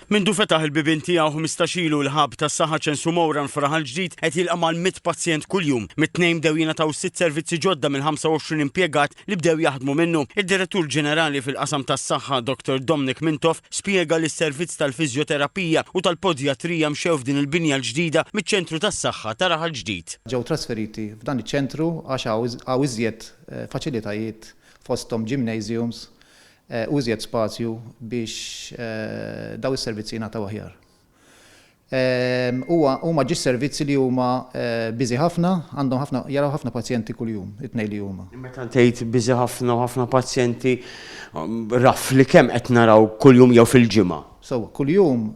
Mindu fetaħ il-bibien tiegħu 15 ilu l-ħab tas-Saħħa Ċensu Moran fl-Raħal Ġdid qed jilqa' mal-100 pazjent kuljum. Mit-tnejn bdew jingħataw 6 servizzi ġodda mill-25 impjegat li bdew jaħdmu minnu. Id-Direttur Ġenerali fil-qasam tas-Saħħa Dr. Dominic Mintoff spjega li s-servizz tal-fiżjoterapija u tal-podjatrija mxew f'din il-binja l-ġdida miċ-ċentru tas-Saħħa ta' Raħal Ġdid. Ġew trasferiti f'dan iċ-ċentru għax hawn iżjed faċilitajiet fosthom gymnasiums użjed spazju biex daw is-servizzi jingħataw aħjar. Huma ġis servizzi li huma biżi ħafna, għandhom jaraw ħafna pazjenti kuljum, it-tnejn li huma. Meta tgħid biżi ħafna u ħafna pazjenti raf li kemm qed naraw kuljum jew fil-ġimgħa? Kuljum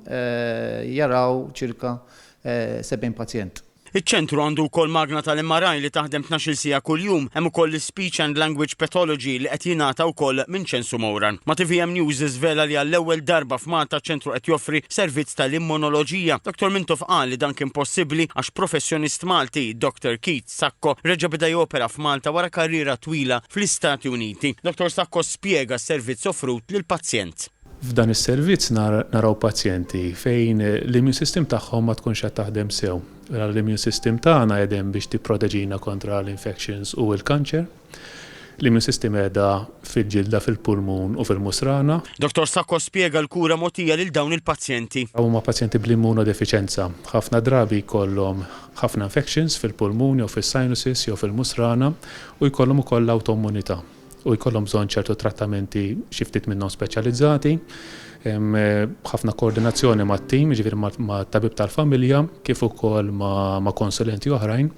jaraw ċirka 70 pazjent. Iċ-ċentru għandu wkoll magna tal-MRI li taħdem 12 siegħa kuljum, hemm ukoll l-Speech and Language Pathology li qed jingħata wkoll minn Ċensu Moran. Ma TVM News iżvela li għall-ewwel darba f'Malta ċentru qed joffri servizz tal-immunoloġija. Dr. Mintoff qal li dan kien possibbli għax professjonist Malti, Dr. tas-Saħħa, reġa' beda jopera f'Malta wara karriera twila fl-Istati Uniti. Dr. tas-Saħħa spjega s-servizz offrut lill-pazjent. F'dan is-servizz naraw pazjenti fejn l-immune system tagħhom ma tkunx qed taħdem sew. L-immune system tagħna qegħdin biex tipproteġina kontra l-infections u l-kanċer. L-immune system qiegħda fil-ġilda, fil-pulmun u fil-musrana. Dr. Sakko spjega l-kura mogħtija lil dawn il-pazjenti. Huma pazjenti bl-immunodefiċenza. Ħafna drabi jkollhom ħafna infections fil-pulmun jew fis-sinuses jew fil-musrana u jkollhom ukoll l-awtoimmunità. U jkollhom bżonn ċertu trattamenti xi ftit minnhom speċjalizzati, ħafna koordinazzjoni mat-tim, jiġifieri mat-tabib tal-familja, kif ukoll ma' konsulenti oħrajn.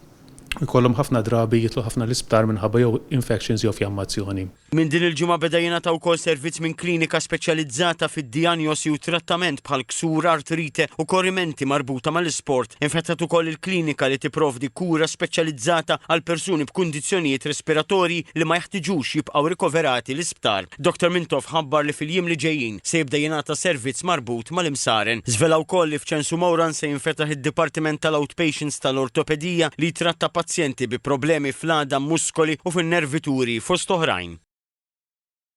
Jkollhom ħafna drabi jitlu ħafna l-isptar minħabba jew infections jew fjammazzjoni. Minn din il-ġimgħa beda jingħata wkoll servizz minn klinika speċjalizzata fid-dijanjosi u trattament bħal ksur, artrite u korrimenti marbuta mal-isport. Infettat ukoll il-klinika li tipprovdi kura speċjalizzata għal persuni b'kundizzjonijiet respiratorji li ma jeħtieġux jibqgħu rikoverati l-isptar. Dr. Mintoff ħabbar li fil-jiem li ġejjin se jibda jingħata servizz marbut mal-imsaren. Żvela wkoll li f'Ċensu Moran se jinfetaħ id-Dipartiment tal-Outpatients tal-Ortopedija li tratta pazjenti bi problemi fl-għada, muskoli u fin-nervituri fost oħrajn.